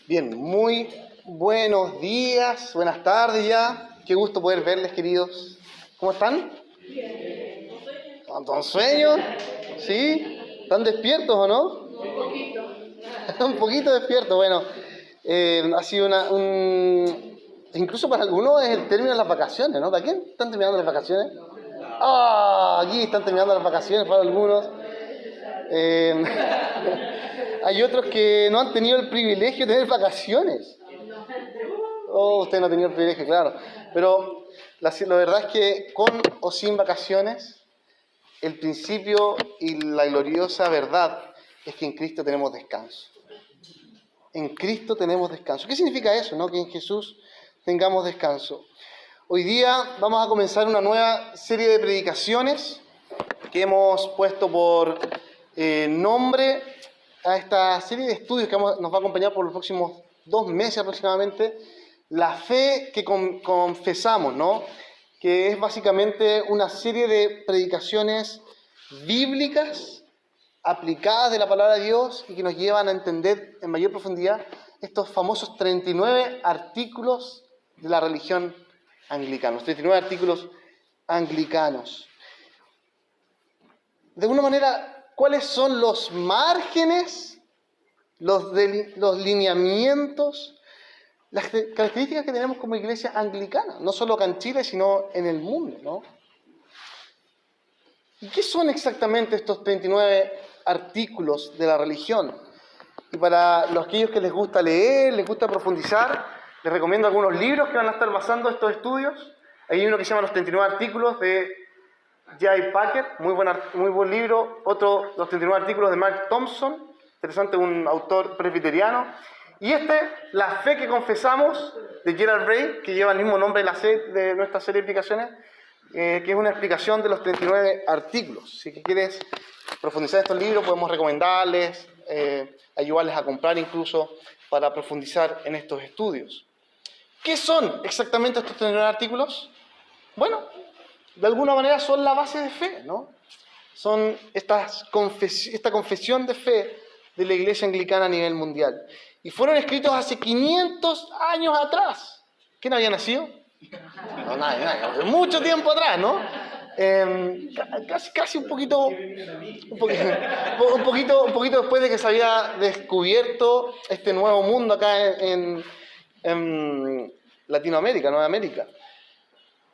Bien, muy buenos días, buenas tardes ya. Qué gusto poder verles, queridos. ¿Cómo están? Bien. ¿Con sueño? ¿Sí? ¿Están despiertos o no? Un poquito. Un poquito despiertos. Bueno, ha sido incluso para algunos es el término de las vacaciones, ¿no? ¿Para quién están terminando las vacaciones? Aquí están terminando las vacaciones para algunos. Hay otros que no han tenido el privilegio de tener vacaciones. Usted no ha tenido el privilegio, claro. Pero la verdad es que con o sin vacaciones, el principio y la gloriosa verdad es que en Cristo tenemos descanso. En Cristo tenemos descanso. ¿Qué significa eso, no? Que en Jesús tengamos descanso. Hoy día vamos a comenzar una nueva serie de predicaciones que hemos puesto por nombre a esta serie de estudios que nos va a acompañar por los próximos 2 meses aproximadamente. La fe que confesamos, ¿no? Que es básicamente una serie de predicaciones bíblicas aplicadas de la palabra de Dios y que nos llevan a entender en mayor profundidad estos famosos 39 artículos de la religión anglicana, los 39 artículos anglicanos. De alguna manera, ¿cuáles son los márgenes, los lineamientos, las características que tenemos como iglesia anglicana? No solo acá en Chile, sino en el mundo, ¿no? ¿Y qué son exactamente estos 39 artículos de la religión? Y para aquellos que les gusta leer, les gusta profundizar, les recomiendo algunos libros que van a estar basando estos estudios. Hay uno que se llama Los 39 artículos de J.I. Packer, muy buen libro. Otro, Los 39 artículos de Mark Thompson, interesante, un autor presbiteriano. Y La fe que confesamos, de Gerald Bray, que lleva el mismo nombre de nuestra serie de explicaciones, que es una explicación de los 39 artículos. Si quieres profundizar en estos libros, podemos recomendarles, ayudarles a comprar incluso, para profundizar en estos estudios. ¿Qué son exactamente estos 39 artículos? Bueno, de alguna manera son la base de fe, ¿no? Son esta confesión de fe de la iglesia anglicana a nivel mundial. Y fueron escritos hace 500 años atrás. ¿Quién había nacido? No, nadie, mucho tiempo atrás, ¿no? Casi un poquito después de que se había descubierto este nuevo mundo acá en Latinoamérica, Nueva América.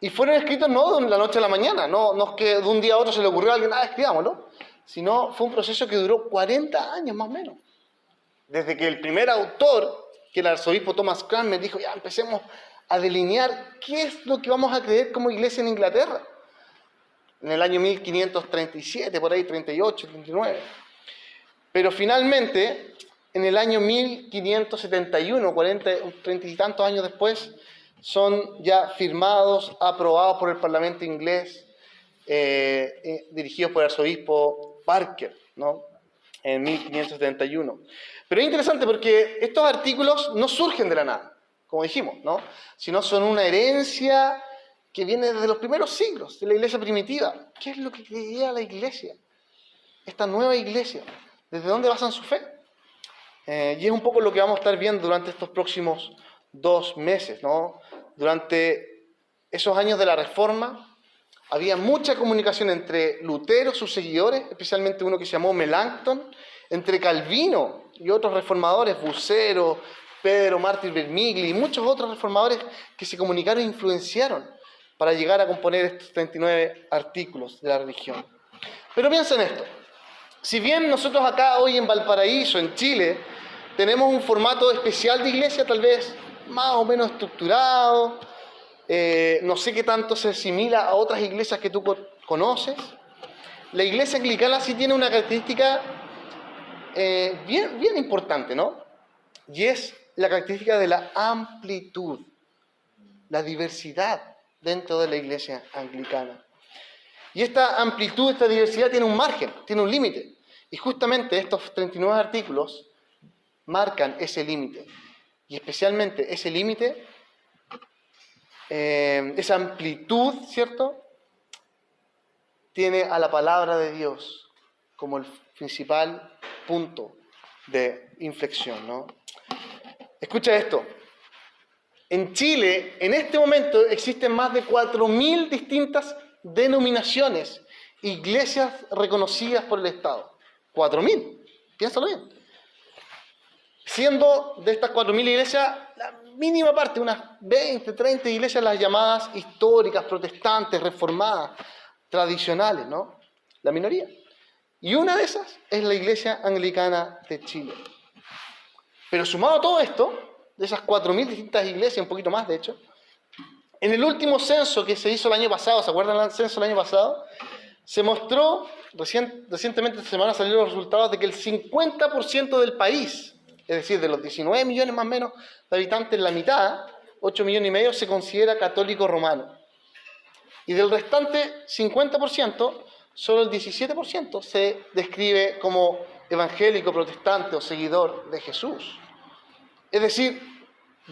Y fueron escritos no de la noche a la mañana, no es que de un día a otro se le ocurrió a alguien, escribámoslo, sino fue un proceso que duró 40 años más o menos. Desde que el primer autor, que el arzobispo Thomas Cranmer, dijo, ya empecemos a delinear qué es lo que vamos a creer como iglesia en Inglaterra. En el año 1537, por ahí, 38, 39. Pero finalmente, en el año 1571, 30 y tantos años después, son ya firmados, aprobados por el Parlamento inglés, dirigidos por el arzobispo Parker, ¿no? En 1571. Pero es interesante porque estos artículos no surgen de la nada, como dijimos, ¿no? Sino son una herencia que viene desde los primeros siglos de la iglesia primitiva. ¿Qué es lo que creía la iglesia? Esta nueva iglesia, ¿desde dónde basan su fe? Y es un poco lo que vamos a estar viendo durante estos próximos 2 meses, ¿no? Durante esos años de la Reforma, había mucha comunicación entre Lutero, sus seguidores, especialmente uno que se llamó Melanchthon, entre Calvino y otros reformadores, Bucero, Pedro Mártir Vermigli y muchos otros reformadores que se comunicaron e influenciaron para llegar a componer estos 39 artículos de la religión. Pero piensa en esto. Si bien nosotros acá hoy en Valparaíso, en Chile, tenemos un formato especial de iglesia, tal vez más o menos estructurado, no sé qué tanto se asimila a otras iglesias que tú conoces, la iglesia anglicana sí tiene una característica bien importante, ¿no? Y es la característica de la amplitud, la diversidad dentro de la iglesia anglicana. Y esta amplitud, esta diversidad tiene un margen, tiene un límite. Y justamente estos 39 artículos marcan ese límite. Y especialmente ese límite, esa amplitud, ¿cierto?, tiene a la palabra de Dios como el principal punto de inflexión, ¿no? Escucha esto. En Chile, en este momento, existen más de 4.000 distintas denominaciones, iglesias reconocidas por el Estado. 4.000. Piénsalo bien. Siendo de estas 4.000 iglesias, la mínima parte, unas 20, 30 iglesias, las llamadas históricas, protestantes, reformadas, tradicionales, ¿no? La minoría. Y una de esas es la Iglesia Anglicana de Chile. Pero sumado a todo esto, de esas 4.000 distintas iglesias, un poquito más de hecho, en el último censo que se hizo el año pasado, ¿se acuerdan del censo del año pasado? Se mostró, recientemente esta semana salieron los resultados de que el 50% del país, es decir, de los 19 millones más o menos de habitantes, la mitad, 8 millones y medio, se considera católico romano. Y del restante 50%, solo el 17% se describe como evangélico, protestante o seguidor de Jesús. Es decir,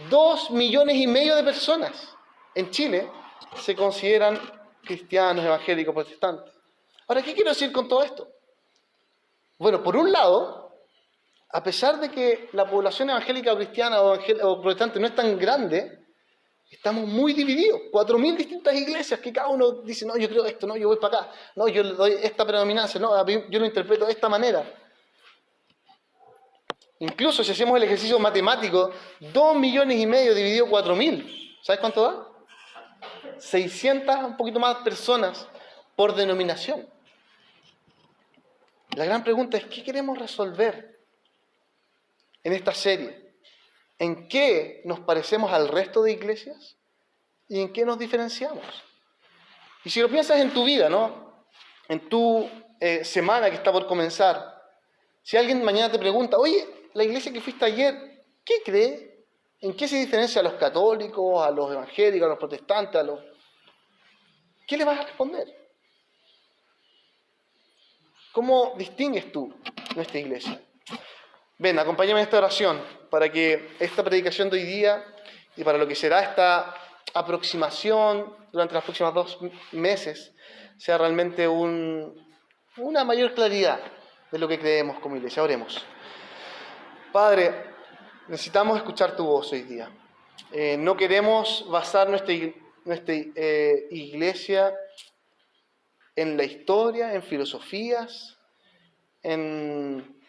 2 millones y medio de personas en Chile se consideran cristianos, evangélicos, protestantes. Ahora, ¿qué quiero decir con todo esto? Bueno, por un lado, a pesar de que la población evangélica o cristiana o protestante no es tan grande, estamos muy divididos. 4.000 distintas iglesias que cada uno dice, no, yo creo esto, no, yo voy para acá, no, yo le doy esta predominancia, no, yo lo interpreto de esta manera. Incluso si hacemos el ejercicio matemático, 2 millones y medio dividido 4.000, ¿sabes cuánto da? 600, un poquito más personas por denominación. La gran pregunta es, ¿qué queremos resolver en esta serie? ¿En qué nos parecemos al resto de iglesias? ¿Y en qué nos diferenciamos? Y si lo piensas en tu vida, ¿no? En tu semana que está por comenzar, si alguien mañana te pregunta, oye, la iglesia que fuiste ayer, ¿qué cree? ¿En qué se diferencia a los católicos, a los evangélicos, a los protestantes, a los... ¿Qué le vas a responder? ¿Cómo distingues tú nuestra iglesia? Ven, acompáñame en esta oración para que esta predicación de hoy día y para lo que será esta aproximación durante los próximos 2 meses sea realmente una mayor claridad de lo que creemos como iglesia. Oremos. Padre, necesitamos escuchar tu voz hoy día. No queremos basar nuestra iglesia en la historia, en filosofías, en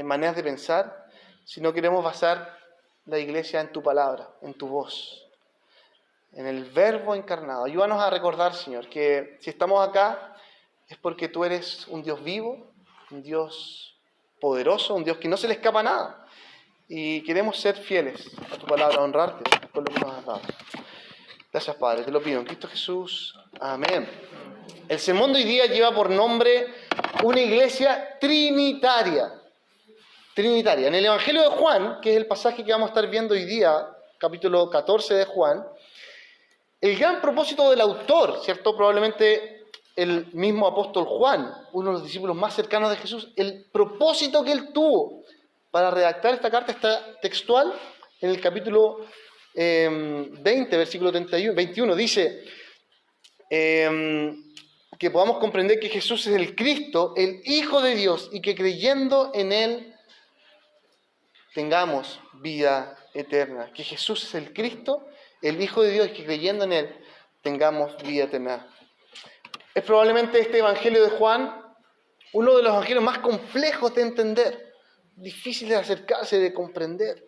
maneras de pensar, sino queremos basar la iglesia en tu palabra, en tu voz, en el Verbo encarnado. Ayúdanos a recordar, Señor, que si estamos acá es porque tú eres un Dios vivo, un Dios poderoso, un Dios que no se le escapa nada. Y queremos ser fieles a tu palabra, honrarte por lo que nos has dado. Gracias, Padre, te lo pido en Cristo Jesús. Amén. El sermón de hoy día lleva por nombre una iglesia trinitaria. Trinitaria. En el Evangelio de Juan, que es el pasaje que vamos a estar viendo hoy día, capítulo 14 de Juan, el gran propósito del autor, ¿cierto? Probablemente el mismo apóstol Juan, uno de los discípulos más cercanos de Jesús, el propósito que él tuvo para redactar esta carta está textual en el capítulo 20, versículo 21. Dice que podamos comprender que Jesús es el Cristo, el Hijo de Dios, y que creyendo en Él tengamos vida eterna. Que Jesús es el Cristo, el Hijo de Dios, y que creyendo en Él tengamos vida eterna. Es probablemente este Evangelio de Juan uno de los evangelios más complejos de entender, difícil de acercarse, de comprender,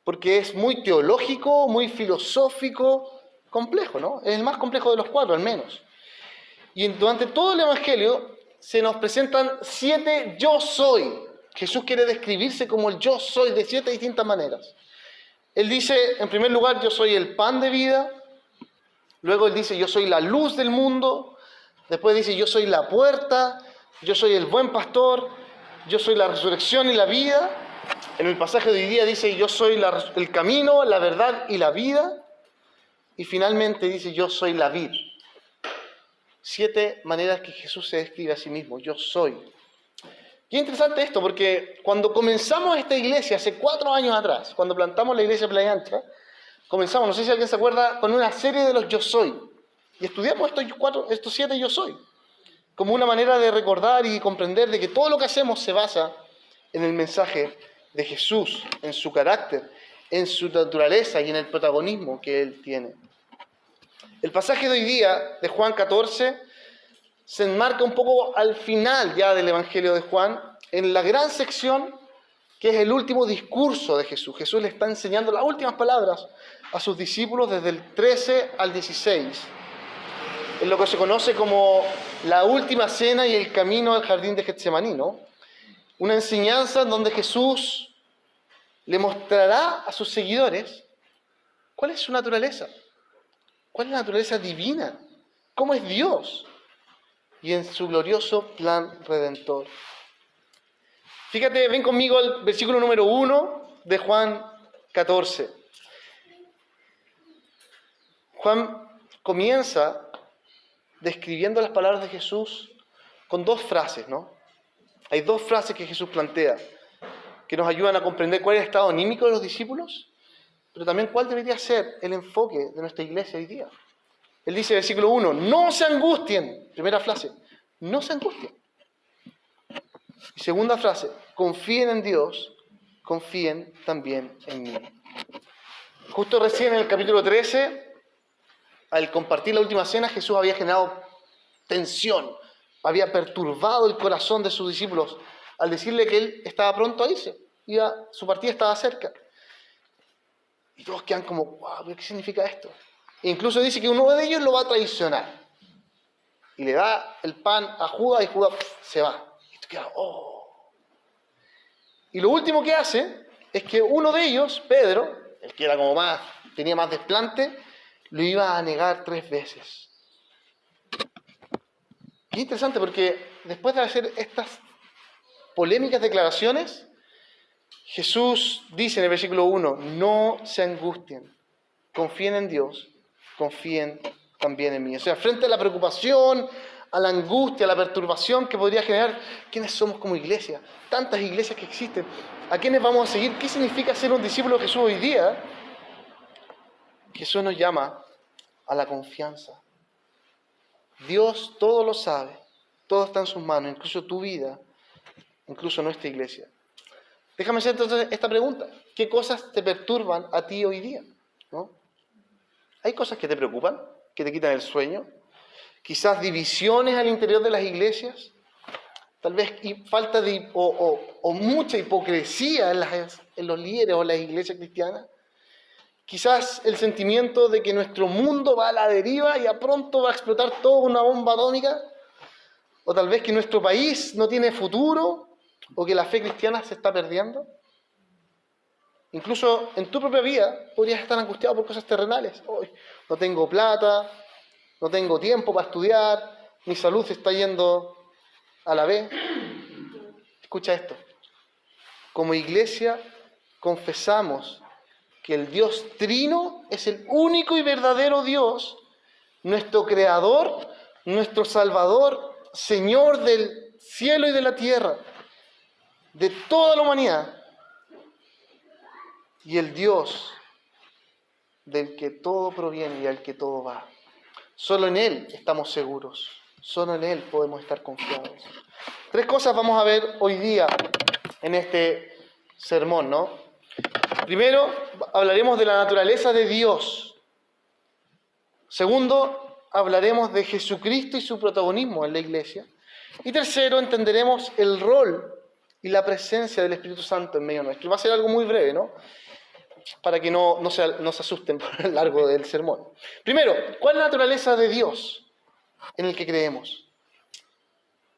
porque es muy teológico, muy filosófico, complejo, ¿no? Es el más complejo de los 4, al menos. Y durante todo el Evangelio se nos presentan 7 yo soy. Jesús quiere describirse como el yo soy de 7 distintas maneras. Él dice, en primer lugar, yo soy el pan de vida. Luego él dice, yo soy la luz del mundo. Después dice, yo soy la puerta. Yo soy el buen pastor. Yo soy la resurrección y la vida. En el pasaje de hoy día dice, yo soy el camino, la verdad y la vida. Y finalmente dice, yo soy la vid. 7 maneras que Jesús se describe a sí mismo, yo soy. Y es interesante esto, porque cuando comenzamos esta iglesia, hace 4 años atrás, cuando plantamos la iglesia Playa Ancha, comenzamos, no sé si alguien se acuerda, con una serie de los yo soy. Y estudiamos estos 7 yo soy, como una manera de recordar y comprender de que todo lo que hacemos se basa en el mensaje de Jesús, en su carácter, en su naturaleza y en el protagonismo que Él tiene. El pasaje de hoy día, de Juan 14, se enmarca un poco al final ya del Evangelio de Juan, en la gran sección que es el último discurso de Jesús. Jesús le está enseñando las últimas palabras a sus discípulos desde el 13 al 16. En lo que se conoce como la última cena y el camino al jardín de Getsemaní, ¿no? Una enseñanza en donde Jesús le mostrará a sus seguidores cuál es su naturaleza, cuál es la naturaleza divina, cómo es Dios y en su glorioso plan redentor. Fíjate, ven conmigo al versículo número 1 de Juan 14. Juan comienza describiendo las palabras de Jesús con dos frases, ¿no? Hay dos frases que Jesús plantea que nos ayudan a comprender cuál es el estado anímico de los discípulos, pero también cuál debería ser el enfoque de nuestra iglesia hoy día. Él dice, versículo 1, no se angustien. Primera frase, no se angustien. Y segunda frase, confíen en Dios, confíen también en mí. Justo recién en el capítulo 13, al compartir la última cena, Jesús había generado tensión, había perturbado el corazón de sus discípulos al decirle que Él estaba pronto a irse, su partida estaba cerca. Y todos quedan como, wow, ¿qué significa esto? E incluso dice que uno de ellos lo va a traicionar. Y le da el pan a Judas y Judas se va. Y tú quedas, oh. Y lo último que hace es que uno de ellos, Pedro, el que era como tenía más desplante, lo iba a negar 3 veces. Y es interesante porque después de hacer estas polémicas declaraciones, Jesús dice en el versículo 1, no se angustien, confíen en Dios, confíen también en mí. O sea, frente a la preocupación, a la angustia, a la perturbación que podría generar, ¿quiénes somos como iglesia? Tantas iglesias que existen, ¿a quiénes vamos a seguir? ¿Qué significa ser un discípulo de Jesús hoy día? Jesús nos llama a la confianza. Dios todo lo sabe, todo está en sus manos, incluso tu vida, incluso nuestra iglesia. Déjame hacer entonces esta pregunta. ¿Qué cosas te perturban a ti hoy día? ¿No? ¿Hay cosas que te preocupan, que te quitan el sueño? Quizás divisiones al interior de las iglesias. Tal vez falta de o mucha hipocresía en los líderes o en las iglesias cristianas. Quizás el sentimiento de que nuestro mundo va a la deriva y a pronto va a explotar toda una bomba atómica. O tal vez que nuestro país no tiene futuro o que la fe cristiana se está perdiendo. Incluso en tu propia vida podrías estar angustiado por cosas terrenales. Hoy no tengo plata, no tengo tiempo para estudiar, mi salud se está yendo a la vez. Escucha esto. Como iglesia confesamos que el Dios Trino es el único y verdadero Dios, nuestro Creador, nuestro Salvador, Señor del cielo y de la tierra, de toda la humanidad, y el Dios del que todo proviene y al que todo va. Solo en Él estamos seguros, solo en Él podemos estar confiados. 3 cosas vamos a ver hoy día en este sermón, ¿no? Primero, hablaremos de la naturaleza de Dios. Segundo, hablaremos de Jesucristo y su protagonismo en la iglesia. Y tercero, entenderemos el rol y la presencia del Espíritu Santo en medio nuestro. Va a ser algo muy breve, ¿no? Para que no se asusten por el largo del sermón. Primero, ¿cuál es la naturaleza de Dios en el que creemos?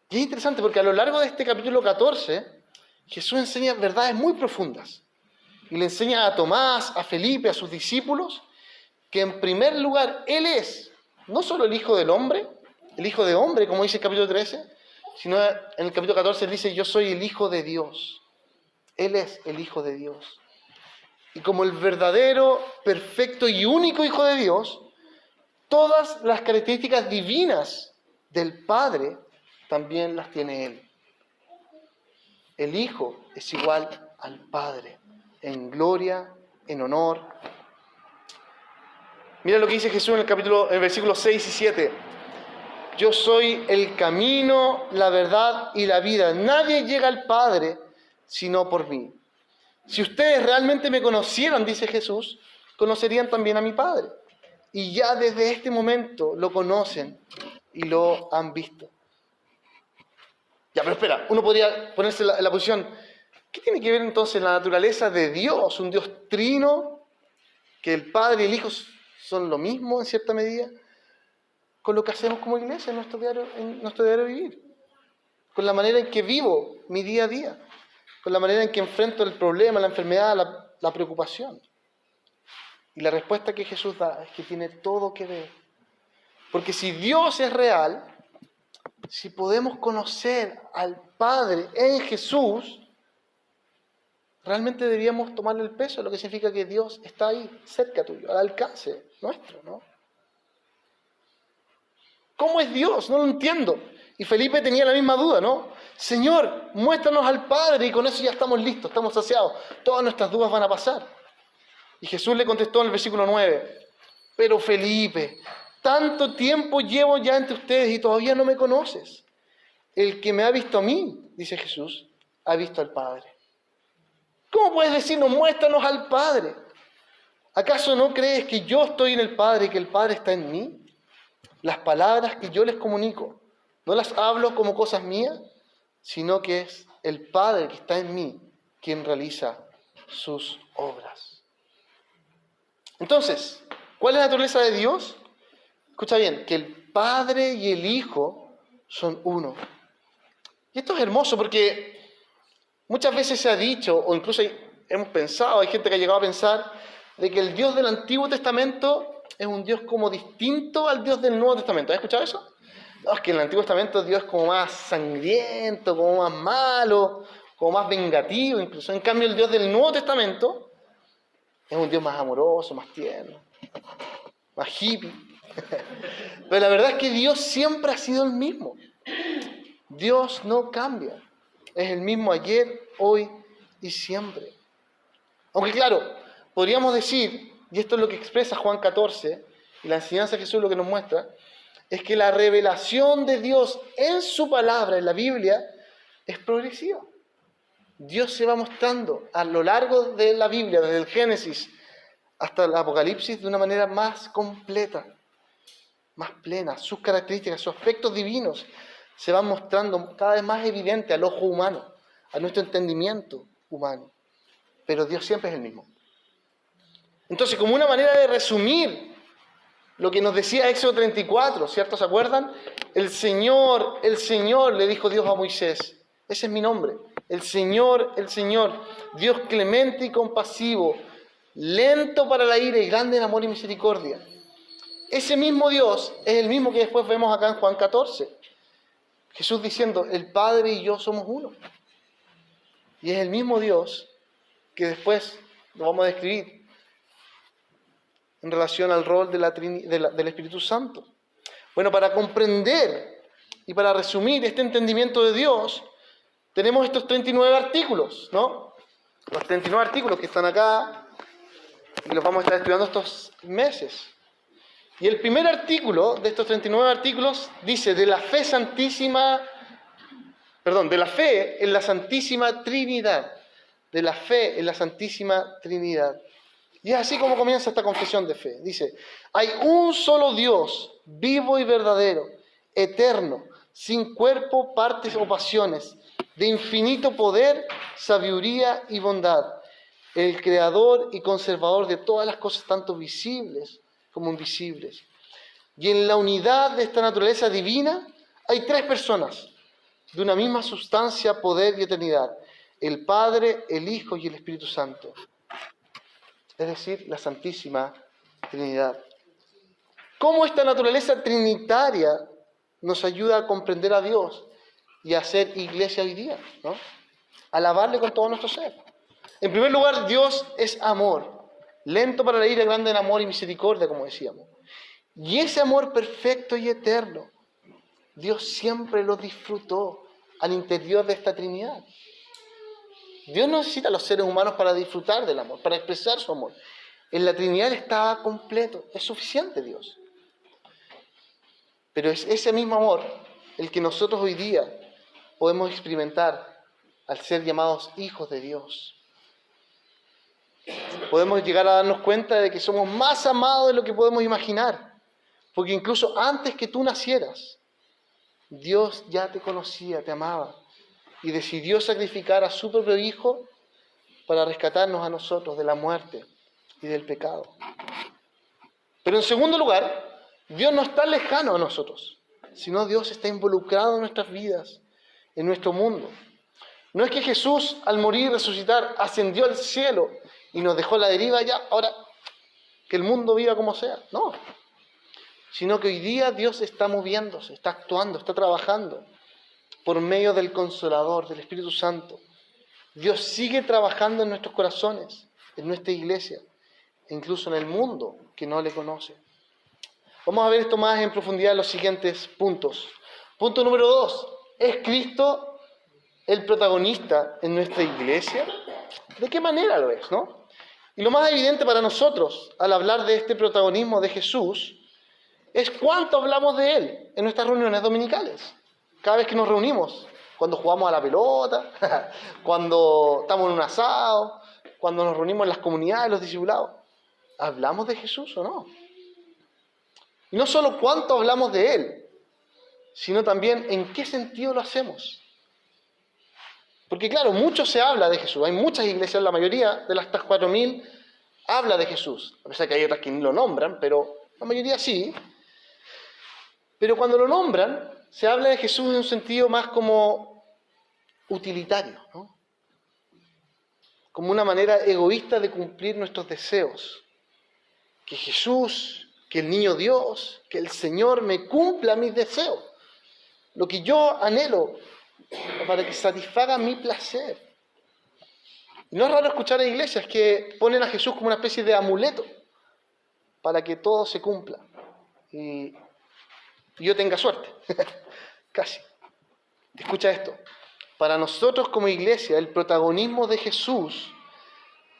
Y es interesante porque a lo largo de este capítulo 14, Jesús enseña verdades muy profundas. Y le enseña a Tomás, a Felipe, a sus discípulos, que en primer lugar Él es no solo el Hijo del Hombre, el Hijo de Hombre, como dice el capítulo 13, sino en el capítulo 14 Él dice, yo soy el Hijo de Dios. Él es el Hijo de Dios. Y como el verdadero, perfecto y único Hijo de Dios, todas las características divinas del Padre también las tiene Él. El Hijo es igual al Padre, en gloria, en honor. Mira lo que dice Jesús en el versículos 6 y 7. Yo soy el camino, la verdad y la vida. Nadie llega al Padre sino por mí. Si ustedes realmente me conocieran, dice Jesús, conocerían también a mi Padre. Y ya desde este momento lo conocen y lo han visto. Ya, pero espera, uno podría ponerse en la posición, ¿qué tiene que ver entonces la naturaleza de Dios, un Dios trino, que el Padre y el Hijo son lo mismo en cierta medida, con lo que hacemos como iglesia en nuestro diario vivir? Con la manera en que vivo mi día a día, con la manera en que enfrento el problema, la enfermedad, la preocupación. Y la respuesta que Jesús da es que tiene todo que ver. Porque si Dios es real, si podemos conocer al Padre en Jesús, realmente deberíamos tomarle el peso, lo que significa que Dios está ahí, cerca tuyo, al alcance nuestro, ¿no? ¿Cómo es Dios? No lo entiendo. Y Felipe tenía la misma duda, ¿no? Señor, muéstranos al Padre y con eso ya estamos listos, estamos saciados. Todas nuestras dudas van a pasar. Y Jesús le contestó en el versículo 9, pero Felipe, tanto tiempo llevo ya entre ustedes y todavía no me conoces. El que me ha visto a mí, dice Jesús, ha visto al Padre. ¿Cómo puedes decirnos, muéstranos al Padre? ¿Acaso no crees que yo estoy en el Padre y que el Padre está en mí? Las palabras que yo les comunico, no las hablo como cosas mías, sino que es el Padre que está en mí quien realiza sus obras. Entonces, ¿cuál es la naturaleza de Dios? Escucha bien, que el Padre y el Hijo son uno. Y esto es hermoso porque muchas veces se ha dicho, o incluso hemos pensado, hay gente que ha llegado a pensar, de que el Dios del Antiguo Testamento es un Dios como distinto al Dios del Nuevo Testamento. ¿Has escuchado eso? No, es que en el Antiguo Testamento Dios es como más sangriento, como más malo, como más vengativo incluso. En cambio, el Dios del Nuevo Testamento es un Dios más amoroso, más tierno, más hippie. Pero la verdad es que Dios siempre ha sido el mismo. Dios no cambia. Es el mismo ayer, hoy y siempre. Aunque claro, podríamos decir, y esto es lo que expresa Juan 14, y la enseñanza de Jesús lo que nos muestra, es que la revelación de Dios en su palabra, en la Biblia, es progresiva. Dios se va mostrando a lo largo de la Biblia, desde el Génesis hasta el Apocalipsis, de una manera más completa, más plena. Sus características, sus aspectos divinos se van mostrando cada vez más evidentes al ojo humano, a nuestro entendimiento humano. Pero Dios siempre es el mismo. Entonces, como una manera de resumir lo que nos decía Éxodo 34, ¿cierto? ¿Se acuerdan? El Señor, le dijo Dios a Moisés. Ese es mi nombre. El Señor, Dios clemente y compasivo, lento para la ira y grande en amor y misericordia. Ese mismo Dios es el mismo que después vemos acá en Juan 14. Jesús diciendo, el Padre y yo somos uno. Y es el mismo Dios que después lo vamos a describir en relación al rol del Espíritu Santo. Bueno, para comprender y para resumir este entendimiento de Dios, tenemos estos 39 artículos, ¿no? Los 39 artículos que están acá y los vamos a estar estudiando estos meses. Y el primer artículo de estos 39 artículos dice de la fe en la Santísima Trinidad. De la fe en la Santísima Trinidad. Y es así como comienza esta confesión de fe. Dice, hay un solo Dios, vivo y verdadero, eterno, sin cuerpo, partes o pasiones, de infinito poder, sabiduría y bondad, el creador y conservador de todas las cosas, tanto visibles como invisibles. Y en la unidad de esta naturaleza divina hay tres personas, de una misma sustancia, poder y eternidad, el Padre, el Hijo y el Espíritu Santo. Es decir, la Santísima Trinidad. ¿Cómo esta naturaleza trinitaria nos ayuda a comprender a Dios y a hacer iglesia hoy día, ¿no? Alabarle con todo nuestro ser. En primer lugar, Dios es amor, lento para la ira, grande en amor y misericordia, como decíamos. Y ese amor perfecto y eterno, Dios siempre lo disfrutó al interior de esta Trinidad. Dios no necesita a los seres humanos para disfrutar del amor, para expresar su amor. En la Trinidad está completo, es suficiente Dios. Pero es ese mismo amor el que nosotros hoy día podemos experimentar al ser llamados hijos de Dios. podemos llegar a darnos cuenta de que somos más amados de lo que podemos imaginar. Porque incluso antes que tú nacieras, Dios ya te conocía, te amaba, y decidió sacrificar a su propio Hijo para rescatarnos a nosotros de la muerte y del pecado. Pero en segundo lugar, Dios no está lejano a nosotros, sino Dios está involucrado en nuestras vidas, en nuestro mundo. No es que Jesús, al morir y resucitar, ascendió al cielo y nos dejó la deriva ya, ahora que el mundo viva como sea. No. Sino que hoy día Dios está moviéndose, está actuando, está trabajando por medio del Consolador, del Espíritu Santo. Dios sigue trabajando en nuestros corazones, en nuestra iglesia, e incluso en el mundo que no le conoce. Vamos a ver esto más en profundidad en los siguientes puntos. Punto número 2. ¿Es Cristo el protagonista en nuestra iglesia? ¿De qué manera lo es, no? Y lo más evidente para nosotros, al hablar de este protagonismo de Jesús, es cuánto hablamos de Él en nuestras reuniones dominicales. Cada vez que nos reunimos, cuando jugamos a la pelota, cuando estamos en un asado, cuando nos reunimos en las comunidades, los discipulados, ¿hablamos de Jesús o no? Y no solo cuánto hablamos de Él, sino también en qué sentido lo hacemos. Porque claro, mucho se habla de Jesús. Hay muchas iglesias, la mayoría de las 4.000 habla de Jesús. A pesar que hay otras que ni lo nombran, pero la mayoría sí. Pero cuando lo nombran, se habla de Jesús en un sentido más como utilitario, ¿no? Como una manera egoísta de cumplir nuestros deseos. Que Jesús, que el niño Dios, que el Señor me cumpla mis deseos. Lo que yo anhelo para que satisfaga mi placer. Y no es raro escuchar a iglesias que ponen a Jesús como una especie de amuleto para que todo se cumpla y yo tenga suerte. Casi. Escucha esto. Para nosotros como iglesia, el protagonismo de Jesús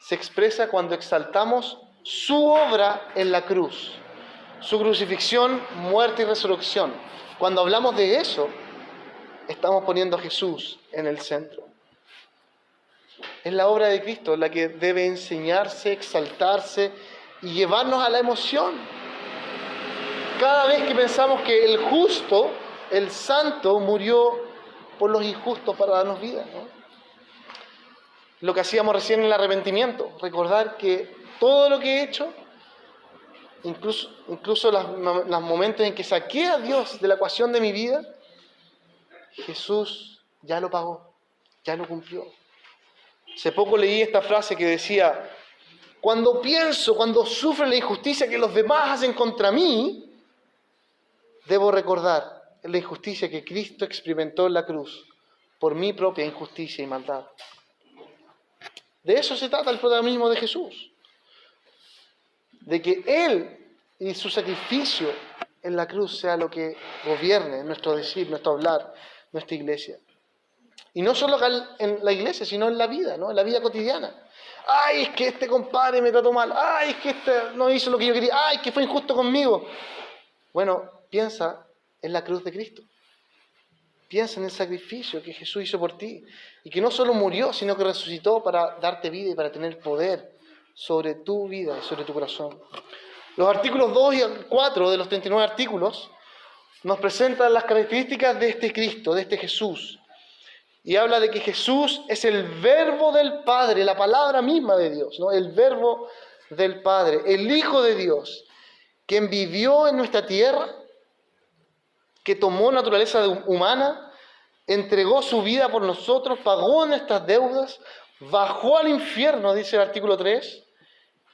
se expresa cuando exaltamos su obra en la cruz, su crucifixión, muerte y resurrección. Cuando hablamos de eso, estamos poniendo a Jesús en el centro. Es la obra de Cristo la que debe enseñarse, exaltarse y llevarnos a la emoción. Cada vez que pensamos que el justo, el santo, murió por los injustos para darnos vida, ¿no? Lo que hacíamos recién en el arrepentimiento, recordar que todo lo que he hecho, incluso los momentos en que saqué a Dios de la ecuación de mi vida, Jesús ya lo pagó, ya lo cumplió. Hace poco leí esta frase que decía: cuando sufro la injusticia que los demás hacen contra mí, debo recordar la injusticia que Cristo experimentó en la cruz por mi propia injusticia y maldad. De eso se trata el protagonismo de Jesús. De que Él y su sacrificio en la cruz sea lo que gobierne nuestro decir, nuestro hablar, nuestra iglesia. Y no solo acá en la iglesia, sino en la vida, ¿no? En la vida cotidiana. ¡Ay, es que este compadre me trató mal! ¡Ay, es que este no hizo lo que yo quería! ¡Ay, es que fue injusto conmigo! Bueno, piensa en la cruz de Cristo. Piensa en el sacrificio que Jesús hizo por ti. Y que no solo murió, sino que resucitó para darte vida y para tener poder sobre tu vida y sobre tu corazón. Los artículos 2 y 4 de los 39 artículos nos presentan las características de este Cristo, de este Jesús. Y habla de que Jesús es el verbo del Padre, la palabra misma de Dios, ¿no? El verbo del Padre, el Hijo de Dios, quien vivió en nuestra tierra, que tomó naturaleza humana, entregó su vida por nosotros, pagó nuestras deudas, bajó al infierno, dice el artículo 3,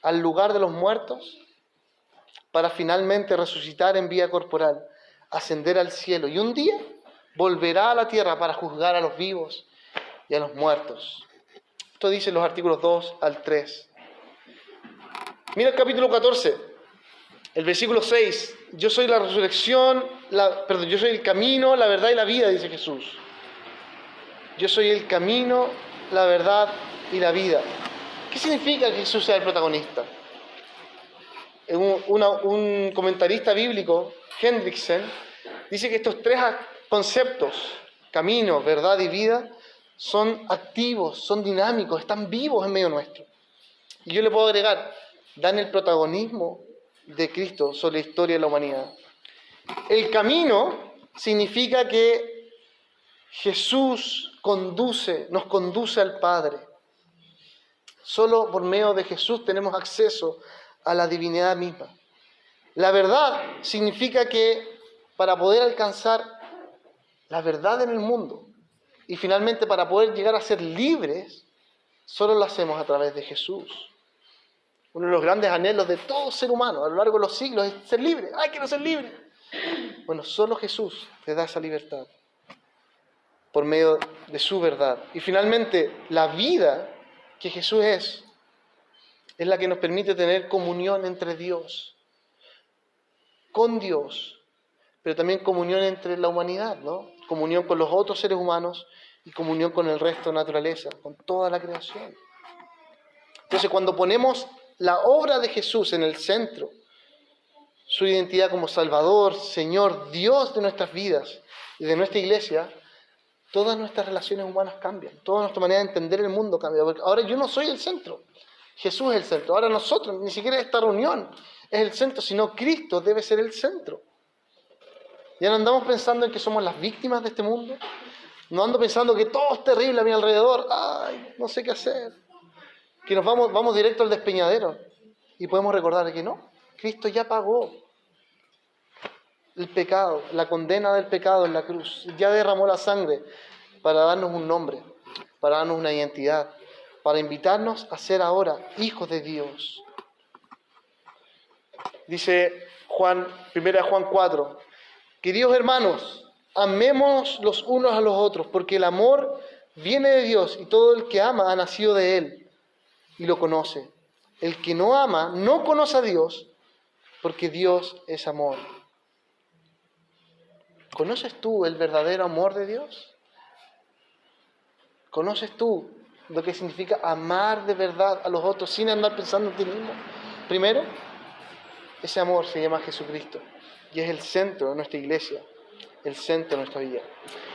al lugar de los muertos, para finalmente resucitar en vida corporal, ascender al cielo, y un día volverá a la tierra para juzgar a los vivos y a los muertos. Esto dice los artículos 2 al 3. Mira el capítulo 14, el versículo 6. Yo soy la resurrección, yo soy el camino, la verdad y la vida, dice Jesús. Yo soy el camino, la verdad y la vida. ¿Qué significa que Jesús sea el protagonista? Un comentarista bíblico, Hendrickson, dice que estos tres conceptos, camino, verdad y vida, son activos, son dinámicos, están vivos en medio nuestro. Y yo le puedo agregar, dan el protagonismo de Cristo sobre la historia de la humanidad. El camino significa que Jesús nos conduce al Padre. Solo por medio de Jesús tenemos acceso a la divinidad misma. La verdad significa que para poder alcanzar la verdad en el mundo y finalmente para poder llegar a ser libres, solo lo hacemos a través de Jesús. Uno de los grandes anhelos de todo ser humano a lo largo de los siglos es ser libre. ¡Ay, quiero ser libre! Bueno, solo Jesús te da esa libertad por medio de su verdad. Y finalmente, la vida que Jesús es la que nos permite tener comunión entre Dios, con Dios, pero también comunión entre la humanidad, ¿no? Comunión con los otros seres humanos y comunión con el resto de la naturaleza, con toda la creación. Entonces, cuando ponemos la obra de Jesús en el centro, su identidad como Salvador, Señor, Dios de nuestras vidas y de nuestra iglesia, todas nuestras relaciones humanas cambian, toda nuestra manera de entender el mundo cambia, porque ahora yo no soy el centro, Jesús es el centro, ahora nosotros, ni siquiera esta reunión es el centro, sino Cristo debe ser el centro. Ya no andamos pensando en que somos las víctimas de este mundo, no ando pensando que todo es terrible a mi alrededor, ay, no sé qué hacer, que nos vamos directo al despeñadero y podemos recordar que no, Cristo ya pagó el pecado, la condena del pecado en la cruz, ya derramó la sangre para darnos un nombre, para darnos una identidad, para invitarnos a ser ahora hijos de Dios. Dice 1 Juan 4, queridos hermanos, amémonos los unos a los otros, porque el amor viene de Dios y todo el que ama ha nacido de Él y lo conoce. El que no ama no conoce a Dios, porque Dios es amor. ¿Conoces tú el verdadero amor de Dios? ¿Conoces tú lo que significa amar de verdad a los otros sin andar pensando en ti mismo? Primero, ese amor se llama Jesucristo y es el centro de nuestra iglesia, el centro de nuestra vida.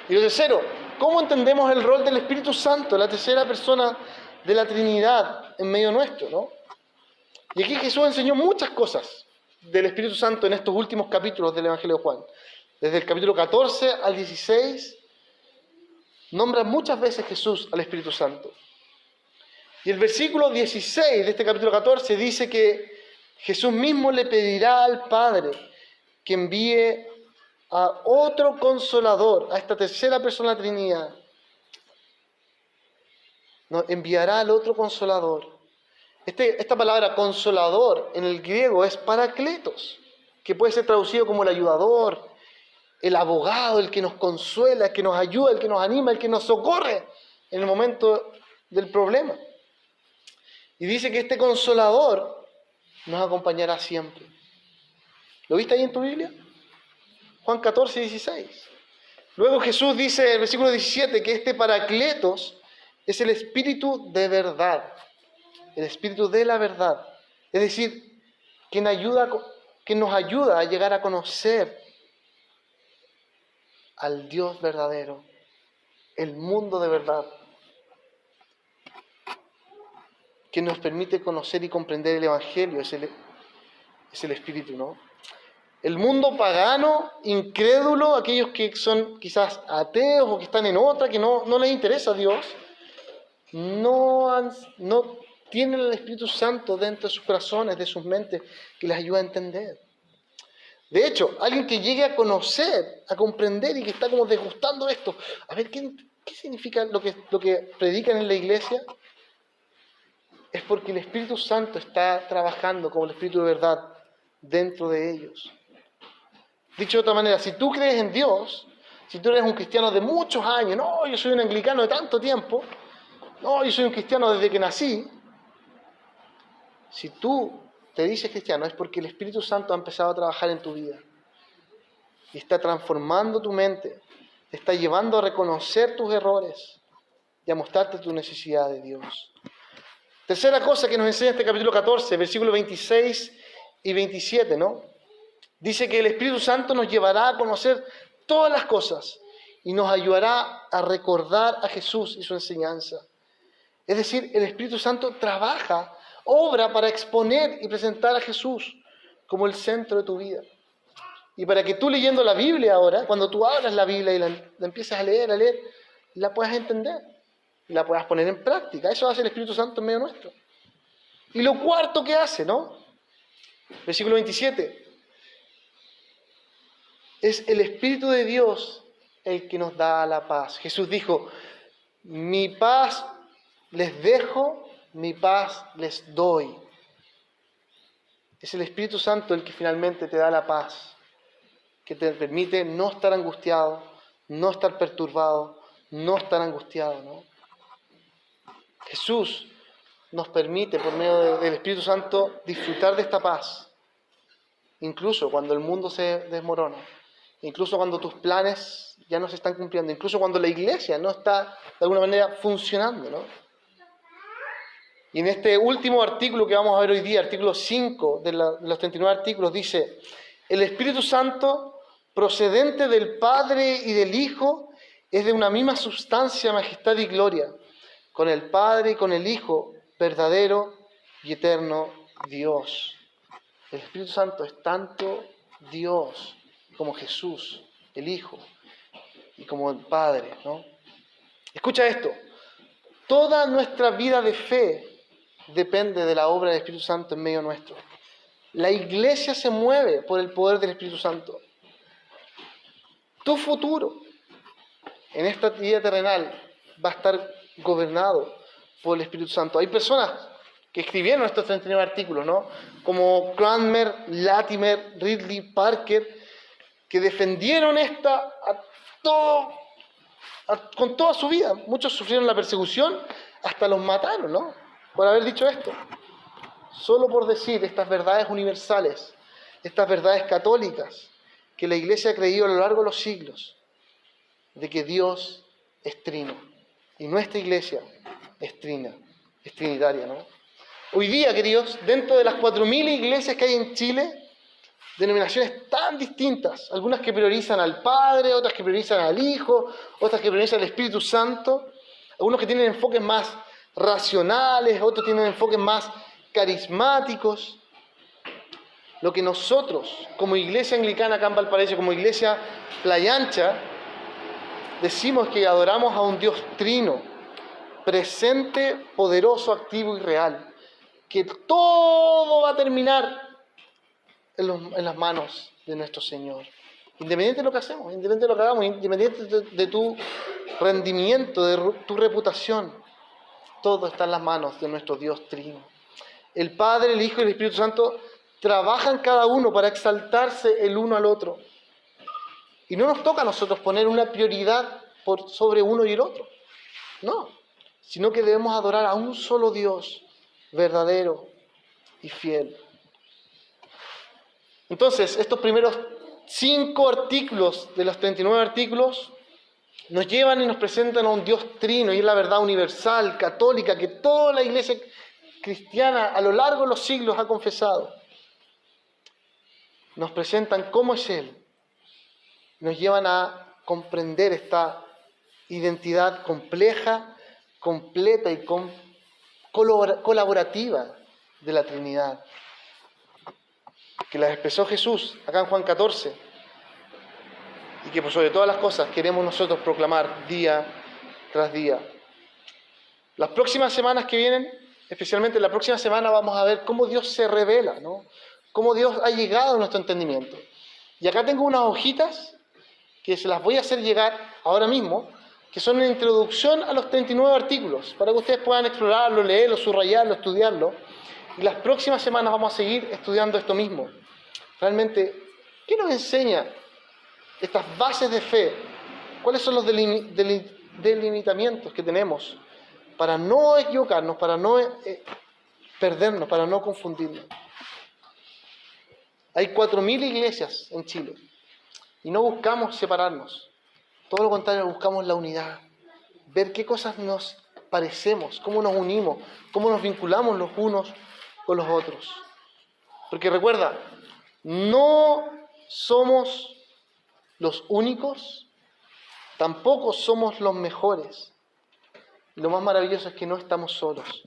Y lo tercero, ¿cómo entendemos el rol del Espíritu Santo, la tercera persona de la Trinidad en medio nuestro, ¿no? Y aquí Jesús enseñó muchas cosas del Espíritu Santo en estos últimos capítulos del Evangelio de Juan. Desde el capítulo 14 al 16, nombra muchas veces Jesús al Espíritu Santo. Y el versículo 16 de este capítulo 14 dice que Jesús mismo le pedirá al Padre que envíe a otro consolador, a esta tercera persona de la Trinidad. Nos enviará al otro consolador. Esta palabra consolador en el griego es parakletos, que puede ser traducido como el ayudador, el abogado, el que nos consuela, el que nos ayuda, el que nos anima, el que nos socorre en el momento del problema. Y dice que este consolador nos acompañará siempre. ¿Lo viste ahí en tu Biblia? Juan 14, 16. Luego Jesús dice en el versículo 17 que este Paracletos es el Espíritu de verdad, el Espíritu de la verdad. Es decir, que nos ayuda a llegar a conocer al Dios verdadero, el mundo de verdad, que nos permite conocer y comprender el Evangelio, es el Espíritu, ¿no? El mundo pagano, incrédulo, aquellos que son quizás ateos o que están en otra, que no les interesa a Dios, no tienen el Espíritu Santo dentro de sus corazones, de sus mentes, que les ayuda a entender. De hecho, alguien que llegue a conocer, a comprender y que está como degustando esto, a ver, ¿qué significa lo que predican en la iglesia? Es porque el Espíritu Santo está trabajando como el Espíritu de verdad dentro de ellos. Dicho de otra manera, si tú crees en Dios, si tú eres un cristiano de muchos años, no, yo soy un anglicano de tanto tiempo, no, yo soy un cristiano desde que nací, si tú te dices cristiano es porque el Espíritu Santo ha empezado a trabajar en tu vida y está transformando tu mente, te está llevando a reconocer tus errores y a mostrarte tu necesidad de Dios. Tercera cosa que nos enseña este capítulo 14, versículos 26 y 27, ¿no? Dice que el Espíritu Santo nos llevará a conocer todas las cosas y nos ayudará a recordar a Jesús y su enseñanza. Es decir, el Espíritu Santo trabaja obra para exponer y presentar a Jesús como el centro de tu vida. Y para que tú leyendo la Biblia ahora, cuando tú abras la Biblia y la empiezas a leer, la puedas entender, y la puedas poner en práctica. Eso hace el Espíritu Santo en medio nuestro. Y lo cuarto que hace, ¿no? Versículo 27. Es el Espíritu de Dios el que nos da la paz. Jesús dijo, mi paz les dejo, mi paz les doy. Es el Espíritu Santo el que finalmente te da la paz, que te permite no estar angustiado, no estar perturbado, no estar angustiado, ¿no? Jesús nos permite, por medio del Espíritu Santo, disfrutar de esta paz, incluso cuando el mundo se desmorona, incluso cuando tus planes ya no se están cumpliendo, incluso cuando la iglesia no está de alguna manera funcionando, ¿no? Y en este último artículo que vamos a ver hoy día, artículo 5 de los 39 artículos, dice, el Espíritu Santo, procedente del Padre y del Hijo, es de una misma sustancia, majestad y gloria, con el Padre y con el Hijo, verdadero y eterno Dios. El Espíritu Santo es tanto Dios como Jesús, el Hijo, y como el Padre, ¿no? Escucha esto, toda nuestra vida de fe depende de la obra del Espíritu Santo en medio nuestro. La iglesia se mueve por el poder del Espíritu Santo. Tu futuro en esta vida terrenal va a estar gobernado por el Espíritu Santo. Hay personas que escribieron estos 39 artículos, ¿no? Como Cranmer, Latimer, Ridley, Parker, que defendieron con toda su vida. Muchos sufrieron la persecución, hasta los mataron, ¿no? Por haber dicho esto. Solo por decir estas verdades universales, estas verdades católicas, que la Iglesia ha creído a lo largo de los siglos, de que Dios es trino. Y nuestra Iglesia es trinitaria, ¿no? Hoy día, queridos, dentro de las 4.000 iglesias que hay en Chile, denominaciones tan distintas, algunas que priorizan al Padre, otras que priorizan al Hijo, otras que priorizan al Espíritu Santo, algunos que tienen enfoques más racionales, otros tienen enfoques más carismáticos. Lo que nosotros, como Iglesia Anglicana acá en Valparaíso, como Iglesia Playa Ancha, decimos que adoramos a un Dios trino, presente, poderoso, activo y real, que todo va a terminar en las manos de nuestro Señor. Independiente de lo que hacemos, independiente de lo que hagamos, independiente de tu rendimiento, de tu reputación, todo está en las manos de nuestro Dios trino. El Padre, el Hijo y el Espíritu Santo trabajan cada uno para exaltarse el uno al otro. Y no nos toca a nosotros poner una prioridad sobre uno y el otro. No, sino que debemos adorar a un solo Dios, verdadero y fiel. Entonces, estos primeros 5 artículos de los 39 artículos nos llevan y nos presentan a un Dios trino, y es la verdad universal, católica, que toda la iglesia cristiana a lo largo de los siglos ha confesado. Nos presentan cómo es Él. Nos llevan a comprender esta identidad compleja, completa y colaborativa de la Trinidad, que la expresó Jesús acá en Juan 14, y que por sobre todas las cosas queremos nosotros proclamar día tras día. Las próximas semanas que vienen, especialmente la próxima semana, vamos a ver cómo Dios se revela, ¿no? Cómo Dios ha llegado a nuestro entendimiento. Y acá tengo unas hojitas que se las voy a hacer llegar ahora mismo, que son una introducción a los 39 artículos, para que ustedes puedan explorarlo, leerlo, subrayarlo, estudiarlo. Y las próximas semanas vamos a seguir estudiando esto mismo. Realmente, ¿qué nos enseña estas bases de fe? ¿Cuáles son los delimitamientos que tenemos para no equivocarnos, para no perdernos, para no confundirnos? Hay 4.000 iglesias en Chile y no buscamos separarnos. Todo lo contrario, buscamos la unidad. Ver qué cosas nos parecemos, cómo nos unimos, cómo nos vinculamos los unos con los otros. Porque recuerda, no somos los únicos, tampoco somos los mejores. Y lo más maravilloso es que no estamos solos.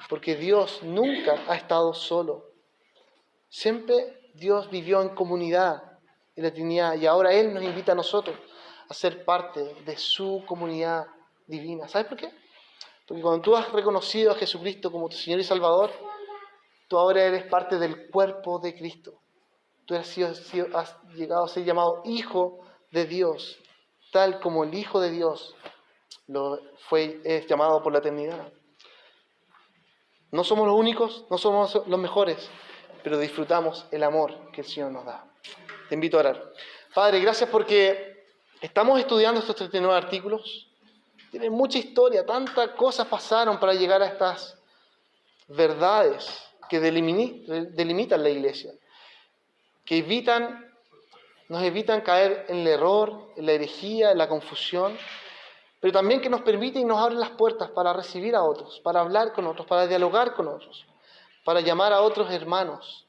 porque Dios nunca ha estado solo. Siempre Dios vivió en comunidad en la Trinidad y ahora Él nos invita a nosotros a ser parte de su comunidad divina. ¿Sabes por qué? Porque cuando tú has reconocido a Jesucristo como tu Señor y Salvador, tú ahora eres parte del cuerpo de Cristo. Tú has llegado a ser llamado Hijo de Dios, tal como el Hijo de Dios es llamado por la eternidad. No somos los únicos, no somos los mejores, pero disfrutamos el amor que el Señor nos da. Te invito a orar. Padre, gracias porque estamos estudiando estos 39 artículos. Tienen mucha historia, tantas cosas pasaron para llegar a estas verdades que delimitan la iglesia, que nos evitan caer en el error, en la herejía, en la confusión, pero también que nos permiten y nos abren las puertas para recibir a otros, para hablar con otros, para dialogar con otros, para llamar a otros hermanos.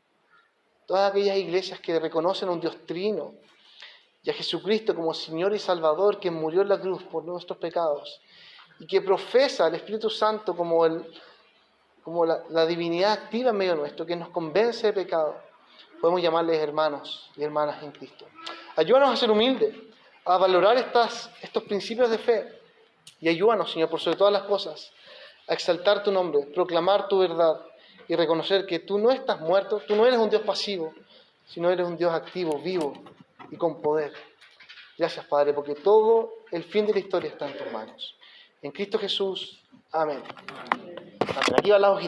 Todas aquellas iglesias que reconocen a un Dios trino y a Jesucristo como Señor y Salvador, que murió en la cruz por nuestros pecados y que profesa al Espíritu Santo como la divinidad activa en medio nuestro, que nos convence de pecado, podemos llamarles hermanos y hermanas en Cristo. Ayúdanos a ser humildes, a valorar estos principios de fe y ayúdanos, Señor, por sobre todas las cosas, a exaltar tu nombre, proclamar tu verdad y reconocer que tú no estás muerto, tú no eres un Dios pasivo, sino eres un Dios activo, vivo y con poder. Gracias, Padre, porque todo el fin de la historia está en tus manos. En Cristo Jesús. Amén. Amén. Aquí va la hojita.